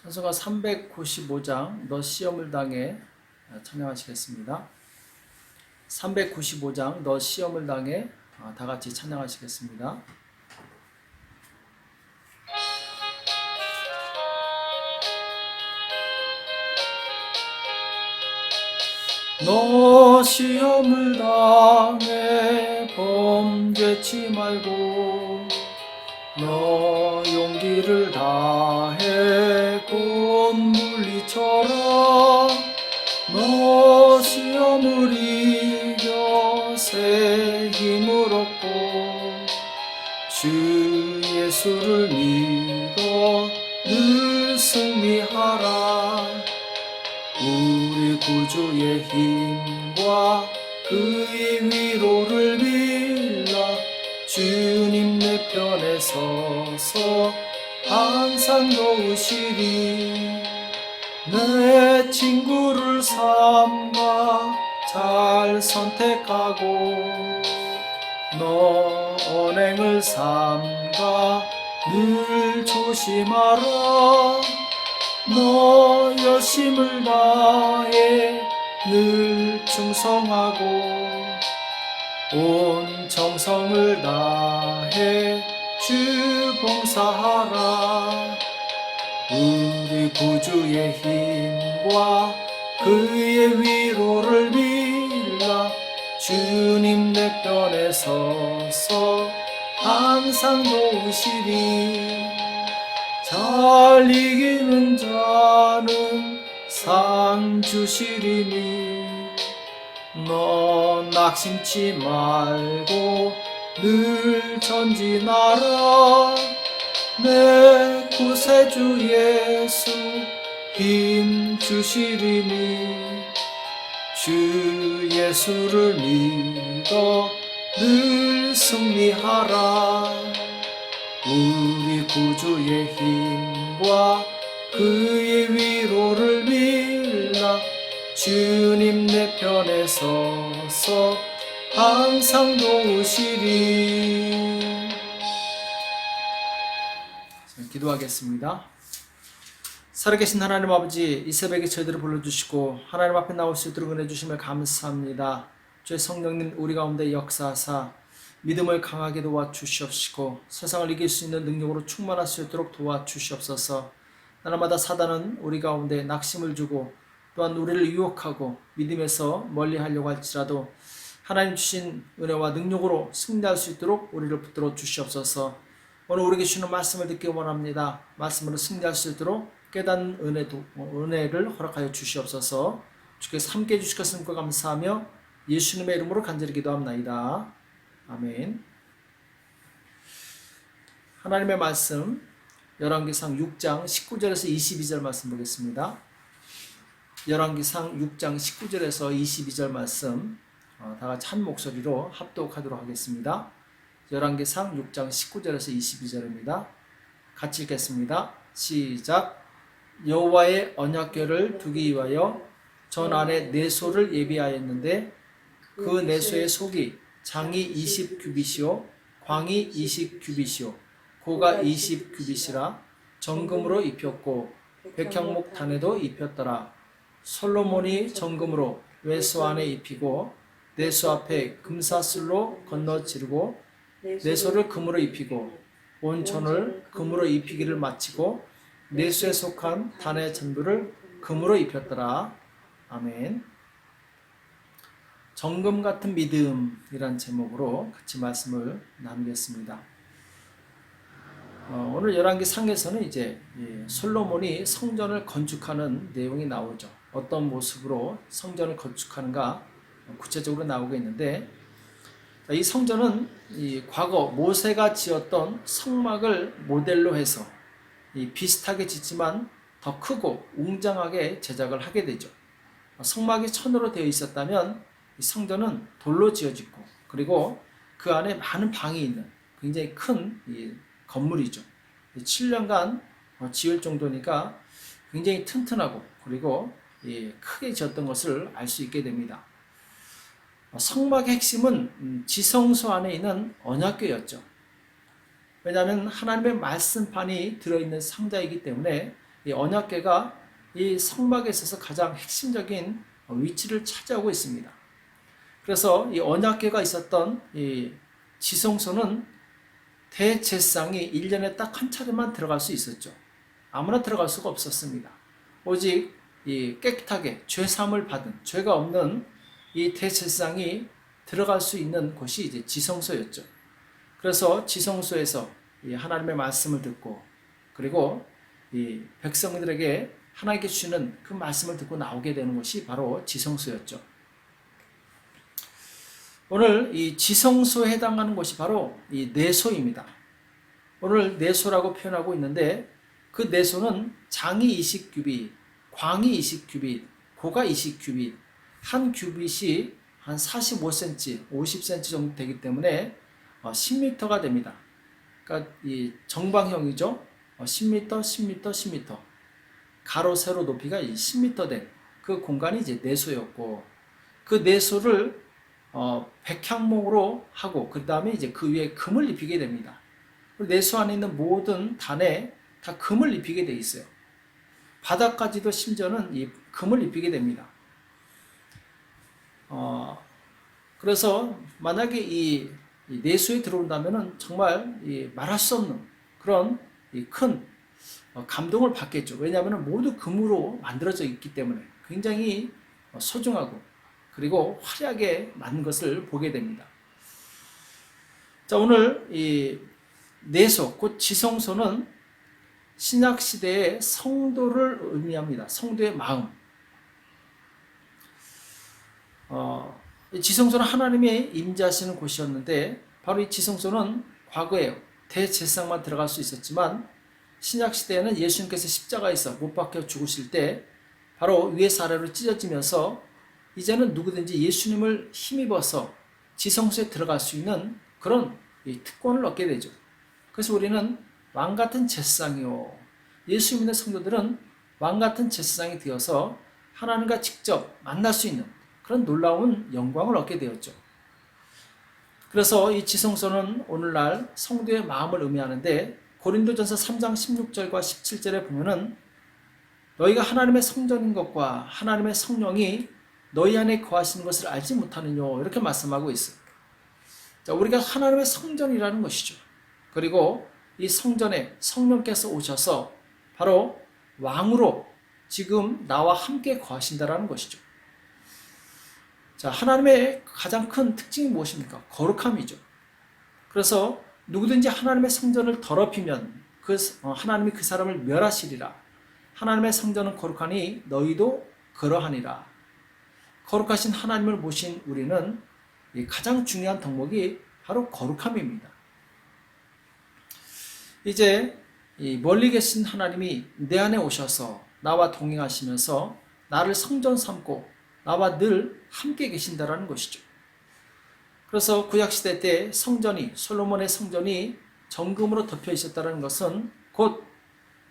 찬송가 395장 너 시험을 당해 찬양하시겠습니다. 395장 너 시험을 당해 다 같이 찬양하시겠습니다. 너 시험을 당해 범죄치 말고 너 용기를 다해 곧 물리쳐라. 너 시험을 이겨 새 힘을 얻고 주 예수를 믿어 늘 승리하라. 우리 구주의 힘과 그의 위로를 빌라. 주님 내 편에 서서 항상 도우시리. 내 친구를 삼가 잘 선택하고 너 언행을 삼가 늘 조심하라. 너 열심을 다해 늘 충성하고 온 정성을 다해 주 봉사하라. 우리 구주의 힘과 그의 위로를 빌라. 주님 내 편에 서서 항상 도우시리. 잘 이기는 자는 상 주시리니 너 낙심치 말고 늘 전진하라. 내 구세주 예수 힘 주시리니 주 예수를 믿어 늘 승리하라. 우리 구주의 힘과 그의 위로를 빌라. 주님 내 편에 서서 항상 도우시리. 기도하겠습니다. 살아계신 하나님 아버지, 이 새벽에 저희들을 불러주시고 하나님 앞에 나올 수 있도록 은혜 주심을 감사합니다. 주의 성령님 우리 가운데 역사하사 믿음을 강하게 도와주시옵시고 세상을 이길 수 있는 능력으로 충만할 수 있도록 도와주시옵소서. 날마다 사단은 우리 가운데 낙심을 주고 또한 우리를 유혹하고 믿음에서 멀리하려고 할지라도 하나님 주신 은혜와 능력으로 승리할 수 있도록 우리를 붙들어 주시옵소서. 오늘 우리에게 주시는 말씀을 듣기 원합니다. 말씀으로 승리할 수 있도록 깨닫는 은혜를 허락하여 주시옵소서. 주께서 함께해 주실 것을 믿고 감사하며 예수님의 이름으로 간절히 기도합나이다. 아멘. 하나님의 말씀 열왕기상 6장 19절에서 22절 말씀 보겠습니다. 열왕기상 6장 19절에서 22절 말씀 다 같이 한 목소리로 합독하도록 하겠습니다. 열왕기상 6장 19절에서 22절입니다. 같이 읽겠습니다. 시작. 여호와의 언약궤를 두기 위하여 전 안에 내소를 예비하였는데 그 내소의 속이 장이 20규빗이요 광이 20규빗이요 고가 20규빗이라 정금으로 입혔고 백향목 단에도 입혔더라. 솔로몬이 정금으로 외소 안에 입히고 내소 앞에 금사슬로 건너 지르고 내소를 금으로 입히고 온 전을 금으로 입히기를 마치고 내소에 속한 단의 전부를 금으로 입혔더라. 아멘. 정금 같은 믿음이란 제목으로 같이 말씀을 나누겠습니다. 오늘 열왕기상에서는 이제 솔로몬이 성전을 건축하는 내용이 나오죠. 어떤 모습으로 성전을 건축하는가 구체적으로 나오고 있는데, 이 성전은 과거 모세가 지었던 성막을 모델로 해서 비슷하게 짓지만 더 크고 웅장하게 제작을 하게 되죠. 성막이 천으로 되어 있었다면 이 성전은 돌로 지어지고 그리고 그 안에 많은 방이 있는 굉장히 큰 건물이죠. 7년간 지을 정도니까 굉장히 튼튼하고 그리고 크게 지었던 것을 알 수 있게 됩니다. 성막의 핵심은 지성소 안에 있는 언약궤였죠. 왜냐하면 하나님의 말씀판이 들어있는 상자이기 때문에 이 언약궤가 이 성막에 있어서 가장 핵심적인 위치를 차지하고 있습니다. 그래서 이 언약궤가 있었던 이 지성소는 대제사장이 1년에 딱 한 차례만 들어갈 수 있었죠. 아무나 들어갈 수가 없었습니다. 오직 이 깨끗하게 죄사함을 받은 죄가 없는 이 대제사장이 들어갈 수 있는 곳이 이제 지성소였죠. 그래서 지성소에서 이 하나님의 말씀을 듣고 그리고 이 백성들에게 하나님께 주시는 그 말씀을 듣고 나오게 되는 것이 바로 지성소였죠. 오늘 이 지성소에 해당하는 곳이 바로 이 내소입니다. 오늘 내소라고 표현하고 있는데 그 내소는 장이 20규빗, 광이 20규빗, 고가 20규빗, 한 규빗이 한 45cm, 50cm 정도 되기 때문에 10m가 됩니다. 그러니까 이 정방형이죠. 10m, 10m, 10m. 가로, 세로 높이가 10m 된 그 공간이 이제 내소였고, 그 내소를 백향목으로 하고, 그 다음에 이제 그 위에 금을 입히게 됩니다. 내소 안에 있는 모든 단에 다 금을 입히게 돼 있어요. 바닥까지도 심지어는 이 금을 입히게 됩니다. 그래서 만약에 이 내수에 들어온다면은 정말 말할 수 없는 그런 큰 감동을 받겠죠. 왜냐하면 모두 금으로 만들어져 있기 때문에 굉장히 소중하고 그리고 화려하게 만든 것을 보게 됩니다. 자, 오늘 이 내소, 곧 지성소는 신약 시대의 성도를 의미합니다. 성도의 마음. 지성소는 하나님의 임재하시는 곳이었는데 바로 이 지성소는 과거에 대제사장만 들어갈 수 있었지만 신약 시대에는 예수님께서 십자가에서 못 박혀 죽으실 때 바로 위에서 아래로 찢어지면서 이제는 누구든지 예수님을 힘입어서 지성소에 들어갈 수 있는 그런 특권을 얻게 되죠. 그래서 우리는 왕같은 제사장이요, 예수 믿는 성도들은 왕같은 제사장이 되어서 하나님과 직접 만날 수 있는 그런 놀라운 영광을 얻게 되었죠. 그래서 이 지성소는 오늘날 성도의 마음을 의미하는데 고린도전서 3장 16절과 17절에 보면은 너희가 하나님의 성전인 것과 하나님의 성령이 너희 안에 거하시는 것을 알지 못하느뇨, 이렇게 말씀하고 있어요. 자, 우리가 하나님의 성전이라는 것이죠. 그리고 이 성전에 성령께서 오셔서 바로 왕으로 지금 나와 함께 거하신다라는 것이죠. 자, 하나님의 가장 큰 특징이 무엇입니까? 거룩함이죠. 그래서 누구든지 하나님의 성전을 더럽히면 하나님이 그 사람을 멸하시리라. 하나님의 성전은 거룩하니 너희도 그러하니라. 거룩하신 하나님을 모신 우리는 가장 중요한 덕목이 바로 거룩함입니다. 이제 멀리 계신 하나님이 내 안에 오셔서 나와 동행하시면서 나를 성전 삼고 나와 늘 함께 계신다라는 것이죠. 그래서 구약시대 때 솔로몬의 성전이 정금으로 덮여 있었다는 것은 곧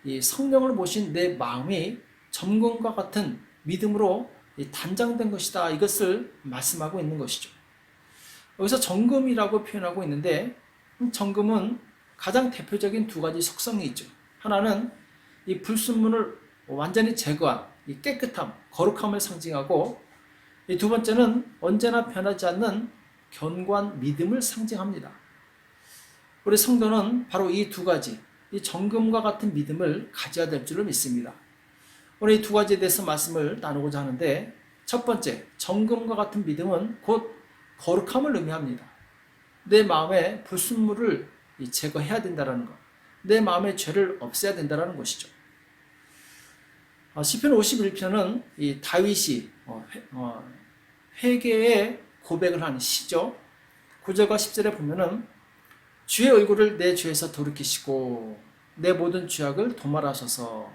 이 성령을 모신 내 마음이 정금과 같은 믿음으로 단장된 것이다, 이것을 말씀하고 있는 것이죠. 여기서 정금이라고 표현하고 있는데 정금은 가장 대표적인 두 가지 속성이 있죠. 하나는 이 불순물을 완전히 제거한 이 깨끗함, 거룩함을 상징하고, 이 두 번째는 언제나 변하지 않는 견고한 믿음을 상징합니다. 우리 성도는 바로 이 두 가지, 이 정금과 같은 믿음을 가져야 될 줄을 믿습니다. 오늘 이 두 가지에 대해서 말씀을 나누고자 하는데, 첫 번째, 정금과 같은 믿음은 곧 거룩함을 의미합니다. 내 마음에 불순물을 제거해야 된다는 것, 내 마음의 죄를 없애야 된다는 것이죠. 시편 51편은 이 다윗이 회개의 고백을 하는 시죠. 9절과 10절에 보면은 주의 얼굴을 내 죄에서 돌이키시고 내 모든 죄악을 도말하소서.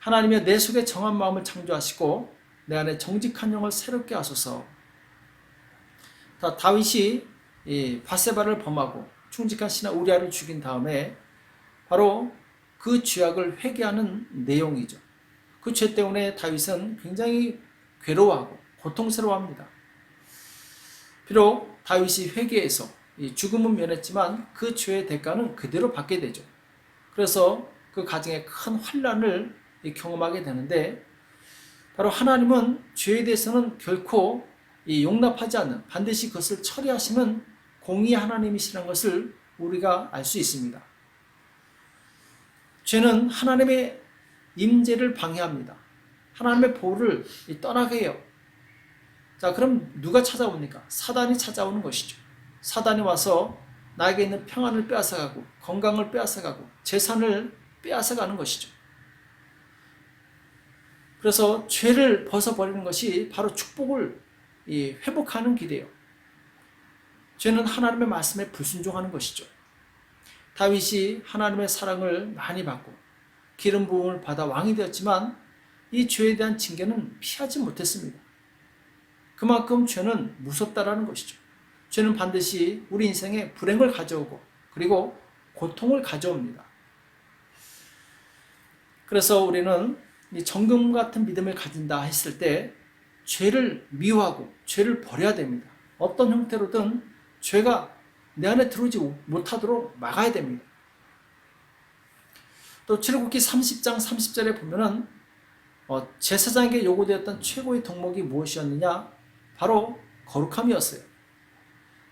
하나님이여 내 속에 정한 마음을 창조하시고 내 안에 정직한 영을 새롭게 하소서. 다윗이 밧세바를 범하고 충직한 신하 우리아를 죽인 다음에 바로 그 죄악을 회개하는 내용이죠. 그 죄 때문에 다윗은 굉장히 괴로워하고 고통스러워합니다. 비록 다윗이 회개해서 죽음은 면했지만 그 죄의 대가는 그대로 받게 되죠. 그래서 그 그 가정에 큰 환난을 경험하게 되는데, 바로 하나님은 죄에 대해서는 결코 용납하지 않는, 반드시 그것을 처리하시는 공의 하나님이시라는 것을 우리가 알 수 있습니다. 죄는 하나님의 임재를 방해합니다. 하나님의 보호를 떠나게 해요. 자, 그럼 누가 찾아옵니까? 사단이 찾아오는 것이죠. 사단이 와서 나에게 있는 평안을 빼앗아가고, 건강을 빼앗아가고, 재산을 빼앗아가는 것이죠. 그래서 죄를 벗어버리는 것이 바로 축복을 회복하는 길이에요. 죄는 하나님의 말씀에 불순종하는 것이죠. 다윗이 하나님의 사랑을 많이 받고 기름 부음을 받아 왕이 되었지만 이 죄에 대한 징계는 피하지 못했습니다. 그만큼 죄는 무섭다라는 것이죠. 죄는 반드시 우리 인생에 불행을 가져오고 그리고 고통을 가져옵니다. 그래서 우리는 이 정금 같은 믿음을 가진다 했을 때 죄를 미워하고 죄를 버려야 됩니다. 어떤 형태로든 죄가 내 안에 들어오지 못하도록 막아야 됩니다. 또 출애굽기 30장 30절에 보면은 제사장에게 요구되었던 최고의 덕목이 무엇이었느냐? 바로 거룩함이었어요.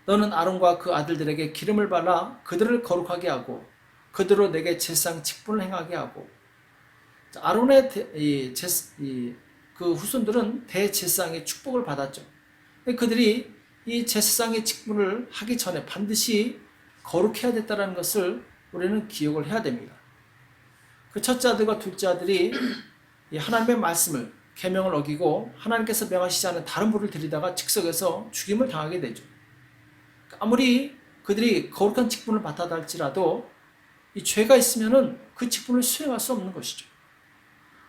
너는 아론과 그 아들들에게 기름을 발라 그들을 거룩하게 하고 그들로 내게 제사장 직분을 행하게 하고, 아론의 그 후손들은 대제사장의 축복을 받았죠. 그들이 이 제사장의 직분을 하기 전에 반드시 거룩해야 됐다는 것을 우리는 기억을 해야 됩니다. 그 첫째 아들과 둘째 아들이 하나님의 말씀을 계명을 어기고 하나님께서 명하시지 않은 다른 불을 들이다가 즉석에서 죽임을 당하게 되죠. 아무리 그들이 거룩한 직분을 맡아다 할지라도 이 죄가 있으면은 그 직분을 수행할 수 없는 것이죠.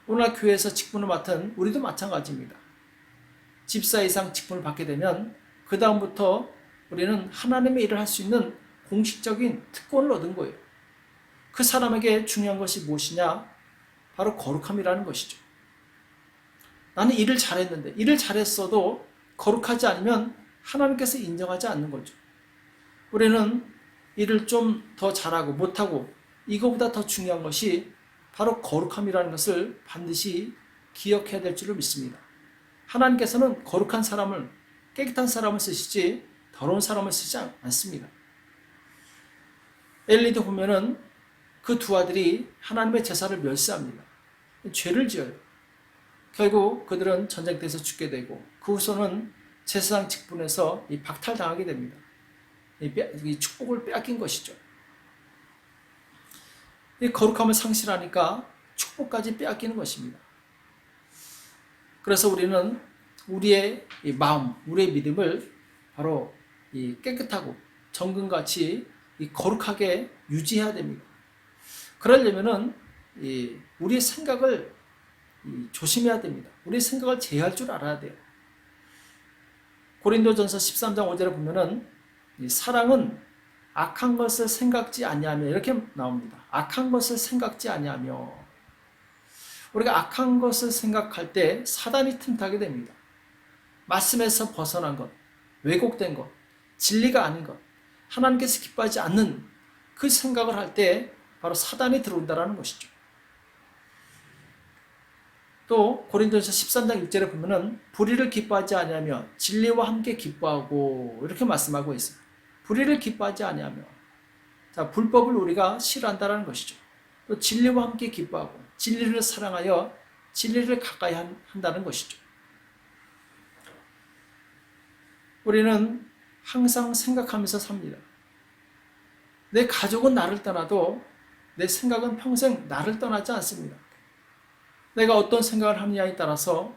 오늘날 교회에서 직분을 맡은 우리도 마찬가지입니다. 집사 이상 직분을 받게 되면 그 다음부터 우리는 하나님의 일을 할 수 있는 공식적인 특권을 얻은 거예요. 그 사람에게 중요한 것이 무엇이냐? 바로 거룩함이라는 것이죠. 나는 일을 잘했는데, 일을 잘했어도 거룩하지 않으면 하나님께서 인정하지 않는 거죠. 우리는 일을 좀 더 잘하고 못하고 이거보다 더 중요한 것이 바로 거룩함이라는 것을 반드시 기억해야 될 줄을 믿습니다. 하나님께서는 거룩한 사람을, 깨끗한 사람을 쓰시지 더러운 사람을 쓰지 않습니다. 엘리도 보면은 그 두 아들이 하나님의 제사를 멸시합니다. 죄를 지어요. 결국 그들은 전쟁터에서 죽게 되고 그 후손은 제사장 직분에서 박탈당하게 됩니다. 이 축복을 빼앗긴 것이죠. 이 거룩함을 상실하니까 축복까지 빼앗기는 것입니다. 그래서 우리는 우리의 이 마음, 우리의 믿음을 바로 이 깨끗하고 정금같이 이 거룩하게 유지해야 됩니다. 그러려면은 우리의 생각을 조심해야 됩니다. 우리의 생각을 제어할 줄 알아야 돼요. 고린도전서 13장 5절에 보면은 사랑은 악한 것을 생각지 아니하며 이렇게 나옵니다. 악한 것을 생각지 아니하며, 우리가 악한 것을 생각할 때 사단이 틈타게 됩니다. 말씀에서 벗어난 것, 왜곡된 것, 진리가 아닌 것, 하나님께서 기뻐하지 않는 그 생각을 할 때 바로 사단이 들어온다는 것이죠. 또 고린도전서 13장 6절에 보면은 불의를 기뻐하지 아니하며 진리와 함께 기뻐하고 이렇게 말씀하고 있어요. 불의를 기뻐하지 아니하며, 자, 불법을 우리가 싫어한다는 것이죠. 또 진리와 함께 기뻐하고 진리를 사랑하여 진리를 가까이 한다는 것이죠. 우리는 항상 생각하면서 삽니다. 내 가족은 나를 떠나도 내 생각은 평생 나를 떠나지 않습니다. 내가 어떤 생각을 하느냐에 따라서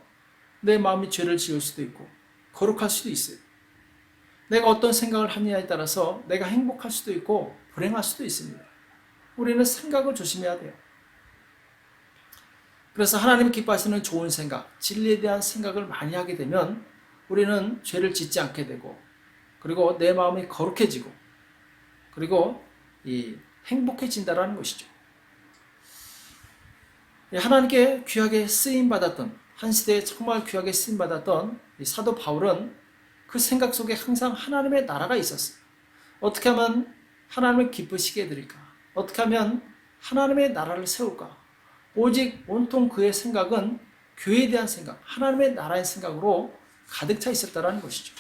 내 마음이 죄를 지을 수도 있고 거룩할 수도 있어요. 내가 어떤 생각을 하느냐에 따라서 내가 행복할 수도 있고 불행할 수도 있습니다. 우리는 생각을 조심해야 돼요. 그래서 하나님이 기뻐하시는 좋은 생각, 진리에 대한 생각을 많이 하게 되면 우리는 죄를 짓지 않게 되고, 그리고 내 마음이 거룩해지고, 그리고 행복해진다는 것이죠. 하나님께 귀하게 쓰임받았던, 한 시대에 정말 귀하게 쓰임받았던 사도 바울은 그 생각 속에 항상 하나님의 나라가 있었어요. 어떻게 하면 하나님을 기쁘시게 해드릴까? 어떻게 하면 하나님의 나라를 세울까? 오직 온통 그의 생각은 교회에 대한 생각, 하나님의 나라의 생각으로 가득 차 있었다는 것이죠.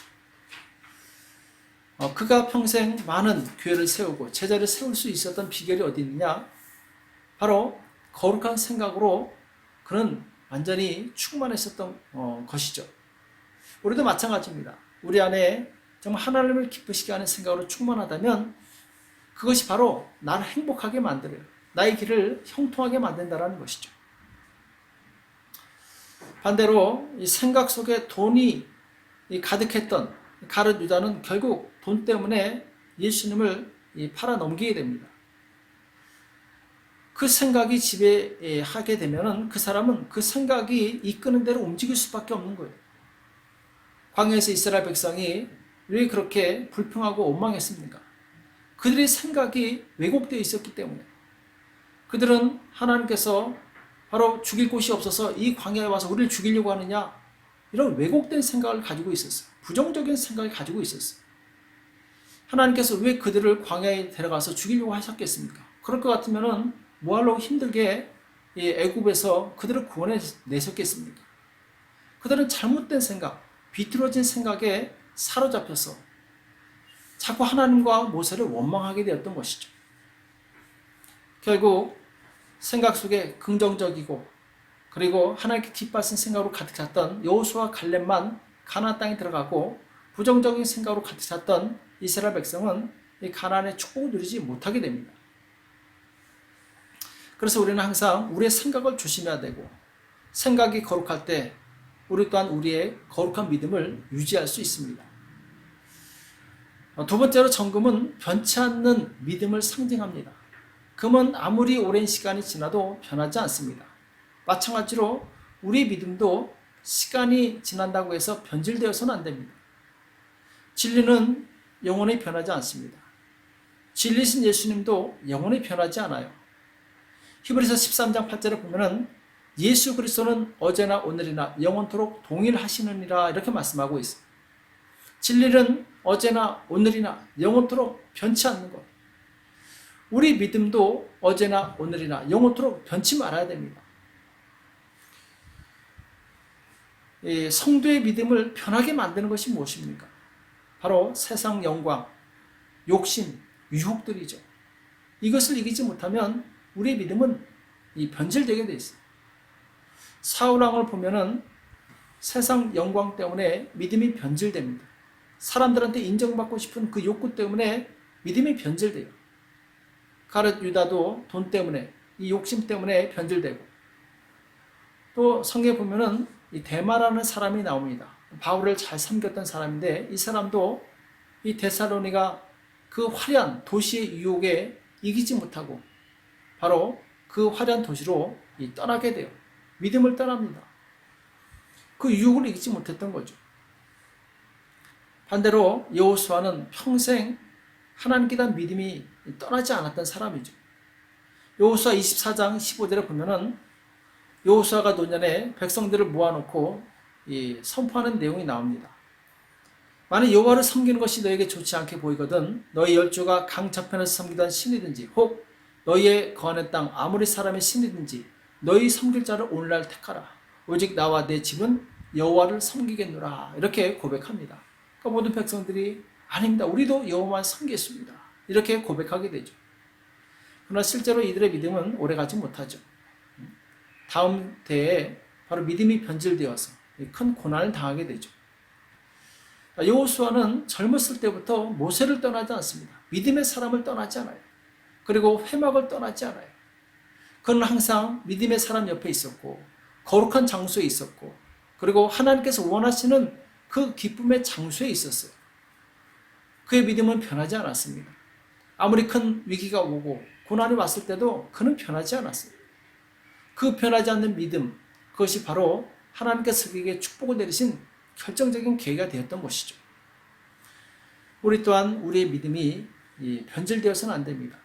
그가 평생 많은 교회를 세우고 제자를 세울 수 있었던 비결이 어디 있느냐? 바로 거룩한 생각으로 그는 완전히 충만했었던 것이죠. 우리도 마찬가지입니다. 우리 안에 정말 하나님을 기쁘시게 하는 생각으로 충만하다면 그것이 바로 나를 행복하게 만들어요. 나의 길을 형통하게 만든다는 것이죠. 반대로 이 생각 속에 돈이 가득했던 가룟 유다는 결국 돈 때문에 예수님을 팔아 넘기게 됩니다. 그 생각이 지배하게 되면은 그 사람은 그 생각이 이끄는 대로 움직일 수밖에 없는 거예요. 광야에서 이스라엘 백성이 왜 그렇게 불평하고 원망했습니까? 그들의 생각이 왜곡되어 있었기 때문에. 그들은 하나님께서 바로 죽일 곳이 없어서 이 광야에 와서 우리를 죽이려고 하느냐, 이런 왜곡된 생각을 가지고 있었어요. 부정적인 생각을 가지고 있었어요. 하나님께서 왜 그들을 광야에 데려가서 죽이려고 하셨겠습니까? 그럴 것 같으면은 뭐하려고 힘들게 애굽에서 그들을 구원해내셨겠습니까? 그들은 잘못된 생각, 비틀어진 생각에 사로잡혀서 자꾸 하나님과 모세를 원망하게 되었던 것이죠. 결국 생각 속에 긍정적이고 그리고 하나님께 기뻐하신 생각으로 가득 찼던 여호수아와 갈렙만 가나안 땅에 들어가고 부정적인 생각으로 가득 찼던 이스라엘 백성은 이 가나안의 축복을 누리지 못하게 됩니다. 그래서 우리는 항상 우리의 생각을 조심해야 되고 생각이 거룩할 때 우리 또한 우리의 거룩한 믿음을 유지할 수 있습니다. 두 번째로 정금은 변치 않는 믿음을 상징합니다. 금은 아무리 오랜 시간이 지나도 변하지 않습니다. 마찬가지로 우리 믿음도 시간이 지난다고 해서 변질되어서는 안 됩니다. 진리는 영원히 변하지 않습니다. 진리신 예수님도 영원히 변하지 않아요. 히브리서 13장 8절에 보면은 예수 그리스도는 어제나 오늘이나 영원토록 동일하시느니라 이렇게 말씀하고 있어요. 진리는 어제나 오늘이나 영원토록 변치 않는 것. 우리 믿음도 어제나 오늘이나 영원토록 변치 말아야 됩니다. 성도의 믿음을 변하게 만드는 것이 무엇입니까? 바로 세상 영광, 욕심, 유혹들이죠. 이것을 이기지 못하면 우리의 믿음은 변질되게 돼 있어요. 사울왕을 보면은 세상 영광 때문에 믿음이 변질됩니다. 사람들한테 인정받고 싶은 그 욕구 때문에 믿음이 변질돼요. 가룟 유다도 돈 때문에, 이 욕심 때문에 변질되고, 또 성경에 보면은 이 데마라는 사람이 나옵니다. 바울을 잘 섬겼던 사람인데 이 사람도 이 데살로니가 그 화려한 도시의 유혹에 이기지 못하고 바로 그 화려한 도시로 떠나게 돼요. 믿음을 떠납니다. 그 유혹을 이기지 못했던 거죠. 반대로 여호수아는 평생 하나님께 대한 믿음이 떠나지 않았던 사람이죠. 여호수아 24장 15절에 보면은 여호수아가 노년에 백성들을 모아놓고 선포하는 내용이 나옵니다. 만약 여호와를 섬기는 것이 너에게 좋지 않게 보이거든 너희 열조가 강 저편에서 섬기던 신이든지 혹 너희의 거하는 땅 아무리 사람의 신이든지 너희 섬길 자를 오늘날 택하라. 오직 나와 내 집은 여호와를 섬기겠노라. 이렇게 고백합니다. 그러니까 모든 백성들이 아닙니다. 우리도 여호와만 섬기겠습니다. 이렇게 고백하게 되죠. 그러나 실제로 이들의 믿음은 오래가지 못하죠. 다음 때에 바로 믿음이 변질되어서 큰 고난을 당하게 되죠. 여호수아는 젊었을 때부터 모세를 떠나지 않습니다. 믿음의 사람을 떠나지 않아요. 그리고 회막을 떠나지 않아요. 그는 항상 믿음의 사람 옆에 있었고 거룩한 장소에 있었고 그리고 하나님께서 원하시는 그 기쁨의 장소에 있었어요. 그의 믿음은 변하지 않았습니다. 아무리 큰 위기가 오고 고난이 왔을 때도 그는 변하지 않았어요. 그 변하지 않는 믿음, 그것이 바로 하나님께서 그에게 축복을 내리신 결정적인 계기가 되었던 것이죠. 우리 또한 우리의 믿음이 변질되어서는 안 됩니다.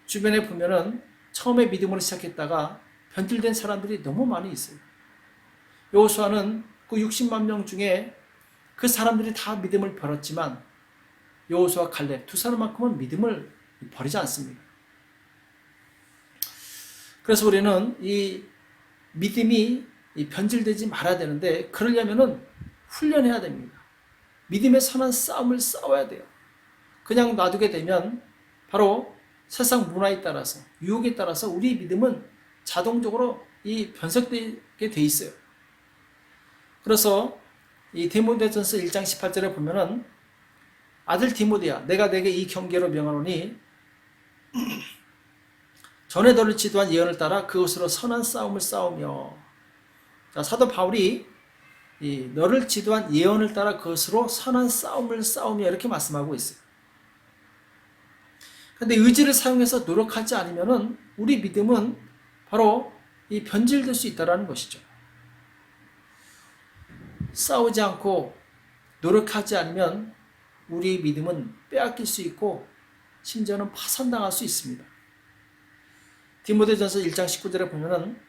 주변에 보면은 처음에 믿음으로 시작했다가 변질된 사람들이 너무 많이 있어요. 여호수아는 그 60만 명 중에 그 사람들이 다 믿음을 버렸지만 여호수아 갈렙 두 사람만큼은 믿음을 버리지 않습니다. 그래서 우리는 이 믿음이 변질되지 말아야 되는데, 그러려면은 훈련해야 됩니다. 믿음의 선한 싸움을 싸워야 돼요. 그냥 놔두게 되면 바로 세상 문화에 따라서, 유혹에 따라서 우리 믿음은 자동적으로 변색되게 돼 있어요. 그래서 이 디모데전서 1장 18절에 보면은, 아들 디모데야, 내가 내게 이 경계로 명하노니 전에 너를 지도한 예언을 따라 그것으로 선한 싸움을 싸우며. 자, 사도 바울이 너를 지도한 예언을 따라 그것으로 선한 싸움을 싸우며 이렇게 말씀하고 있어요. 그런데 의지를 사용해서 노력하지 않으면은 우리 믿음은 바로 변질될 수 있다는 것이죠. 싸우지 않고 노력하지 않으면 우리 믿음은 빼앗길 수 있고 심지어는 파산당할 수 있습니다. 디모데전서 1장 19절에 보면은,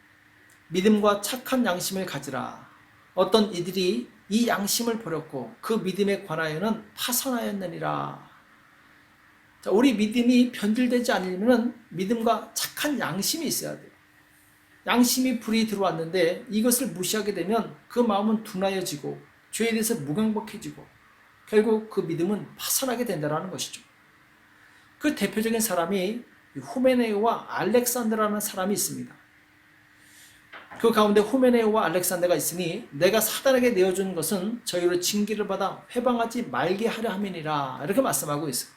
믿음과 착한 양심을 가지라. 어떤 이들이 이 양심을 버렸고 그 믿음에 관하여는 파산하였느니라. 자, 우리 믿음이 변질되지 않으려면 믿음과 착한 양심이 있어야 돼요. 양심이 불이 들어왔는데 이것을 무시하게 되면 그 마음은 둔하여지고 죄에 대해서 무감각해지고 결국 그 믿음은 파산하게 된다는 것이죠. 그 대표적인 사람이 후메네오와 알렉산더라는 사람이 있습니다. 그 가운데 후메네오와 알렉산더가 있으니 내가 사단에게 내어준 것은 저희로 징계를 받아 회방하지 말게 하려 함이니라, 이렇게 말씀하고 있어요.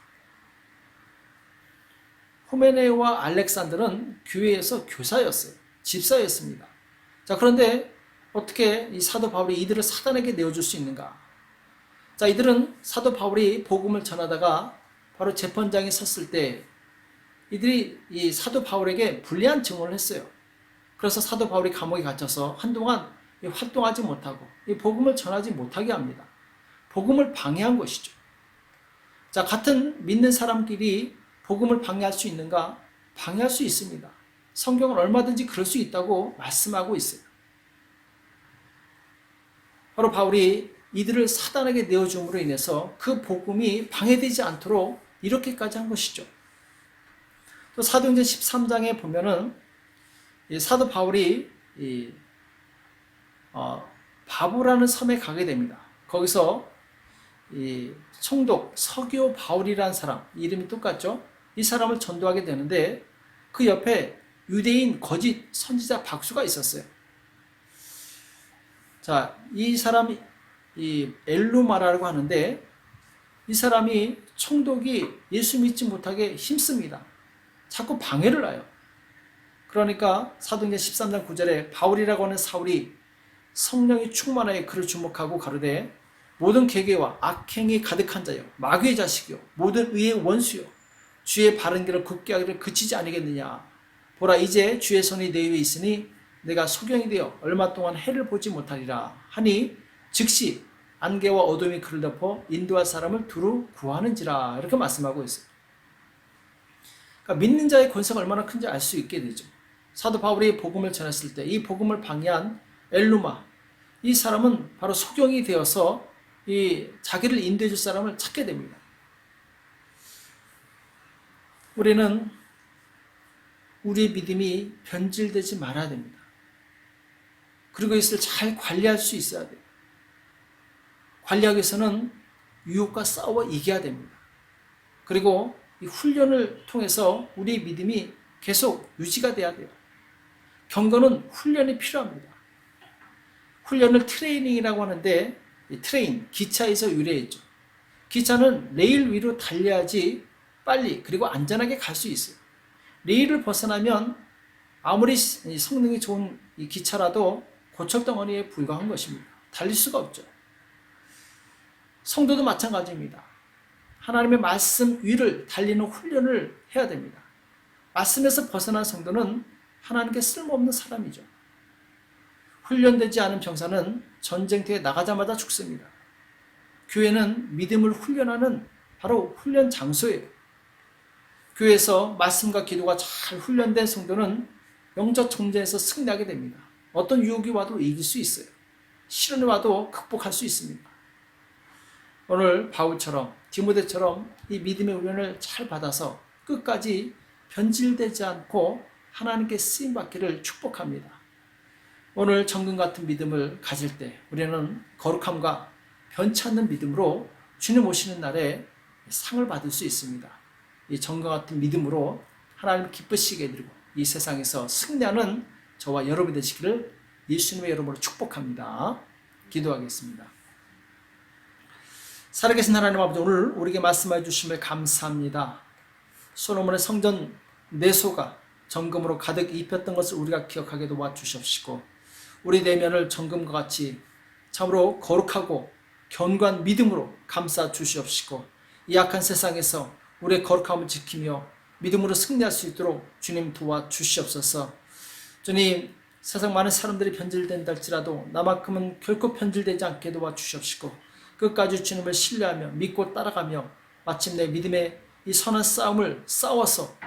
후메네오와 알렉산더는 교회에서 교사였어요. 집사였습니다. 자, 그런데 어떻게 이 사도 바울이 이들을 사단에게 내어줄 수 있는가? 자, 이들은 사도 바울이 복음을 전하다가 바로 재판장에 섰을 때 이들이 이 사도 바울에게 불리한 증언을 했어요. 그래서 사도 바울이 감옥에 갇혀서 한동안 활동하지 못하고 이 복음을 전하지 못하게 합니다. 복음을 방해한 것이죠. 자, 같은 믿는 사람끼리 복음을 방해할 수 있는가? 방해할 수 있습니다. 성경은 얼마든지 그럴 수 있다고 말씀하고 있어요. 바로 바울이 이들을 사단에게 내어줌으로 인해서 그 복음이 방해되지 않도록 이렇게까지 한 것이죠. 또 사도행전 13장에 보면은 사도 바울이 바보라는 섬에 가게 됩니다. 거기서 총독 서기오 바울이라는 사람, 이름이 똑같죠? 이 사람을 전도하게 되는데 그 옆에 유대인 거짓 선지자 박수가 있었어요. 자, 이 사람이 엘루마라고 하는데 이 사람이 총독이 예수 믿지 못하게 힘씁니다. 자꾸 방해를 해요. 그러니까 사도행전 13장 9절에 바울이라고 하는 사울이 성령이 충만하여 그를 주목하고 가로되, 모든 계계와 악행이 가득한 자여, 마귀의 자식이요, 모든 의의 원수요, 주의 바른 길을 굽게 하기를 그치지 아니겠느냐. 보라, 이제 주의 손이 내 위에 있으니 내가 소경이 되어 얼마 동안 해를 보지 못하리라 하니 즉시 안개와 어둠이 그를 덮어 인도할 사람을 두루 구하는지라, 이렇게 말씀하고 있어요. 그러니까 믿는 자의 권세가 얼마나 큰지 알 수 있게 되죠. 사도 바울이 복음을 전했을 때 이 복음을 방해한 엘루마, 이 사람은 바로 소경이 되어서 자기를 인도해 줄 사람을 찾게 됩니다. 우리는 우리의 믿음이 변질되지 말아야 됩니다. 그리고 이것을 잘 관리할 수 있어야 돼요. 관리하기 위해서는 유혹과 싸워 이겨야 됩니다. 그리고 이 훈련을 통해서 우리의 믿음이 계속 유지가 돼야 돼요. 경건은 훈련이 필요합니다. 훈련을 트레이닝이라고 하는데, 이 트레인, 기차에서 유래했죠. 기차는 레일 위로 달려야지 빨리 그리고 안전하게 갈 수 있어요. 레일을 벗어나면 아무리 성능이 좋은 이 기차라도 고철덩어리에 불과한 것입니다. 달릴 수가 없죠. 성도도 마찬가지입니다. 하나님의 말씀 위를 달리는 훈련을 해야 됩니다. 말씀에서 벗어난 성도는 하나님께 쓸모없는 사람이죠. 훈련되지 않은 병사는 전쟁터에 나가자마자 죽습니다. 교회는 믿음을 훈련하는 바로 훈련 장소예요. 교회에서 말씀과 기도가 잘 훈련된 성도는 영적 전쟁에서 승리하게 됩니다. 어떤 유혹이 와도 이길 수 있어요. 시련이 와도 극복할 수 있습니다. 오늘 바울처럼 디모데처럼 이 믿음의 훈련을 잘 받아서 끝까지 변질되지 않고 하나님께 쓰임받기를 축복합니다. 오늘 정금 같은 믿음을 가질 때 우리는 거룩함과 변치 않는 믿음으로 주님 오시는 날에 상을 받을 수 있습니다. 이 정금 같은 믿음으로 하나님을 기쁘시게 해드리고 이 세상에서 승리하는 저와 여러분이 되시기를 예수님의 이름으로 축복합니다. 기도하겠습니다. 살아계신 하나님 아버지, 오늘 우리에게 말씀해 주심을 감사합니다. 솔로몬의 성전 내소가 정금으로 가득 입혔던 것을 우리가 기억하게 도와주시옵시고 우리 내면을 정금과 같이 참으로 거룩하고 견고한 믿음으로 감싸 주시옵시고 이 악한 세상에서 우리의 거룩함을 지키며 믿음으로 승리할 수 있도록 주님 도와주시옵소서. 주님, 세상 많은 사람들이 변질된다 할지라도 나만큼은 결코 변질되지 않게 도와주시옵시고 끝까지 주님을 신뢰하며 믿고 따라가며 마침내 믿음의 이 선한 싸움을 싸워서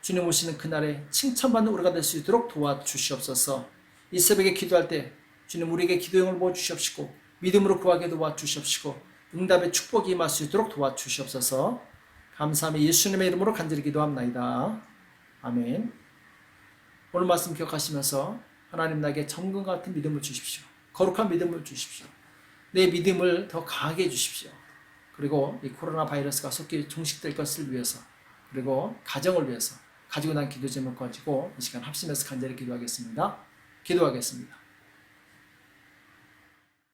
주님 오시는 그날에 칭찬받는 우리가 될 수 있도록 도와주시옵소서. 이 새벽에 기도할 때 주님 우리에게 기도용을 모아주시옵시고 믿음으로 구하게 도와주시옵시고 응답의 축복이 임할 수 있도록 도와주시옵소서. 감사하며 예수님의 이름으로 간절히 기도합나이다. 아멘. 오늘 말씀 기억하시면서 하나님 나에게 정금 같은 믿음을 주십시오. 거룩한 믿음을 주십시오. 내 믿음을 더 강하게 해주십시오. 그리고 이 코로나 바이러스가 속히 종식될 것을 위해서 그리고 가정을 위해서 가지고 난 기도 제목 가지고 이 시간 합심해서 간절히 기도하겠습니다. 기도하겠습니다.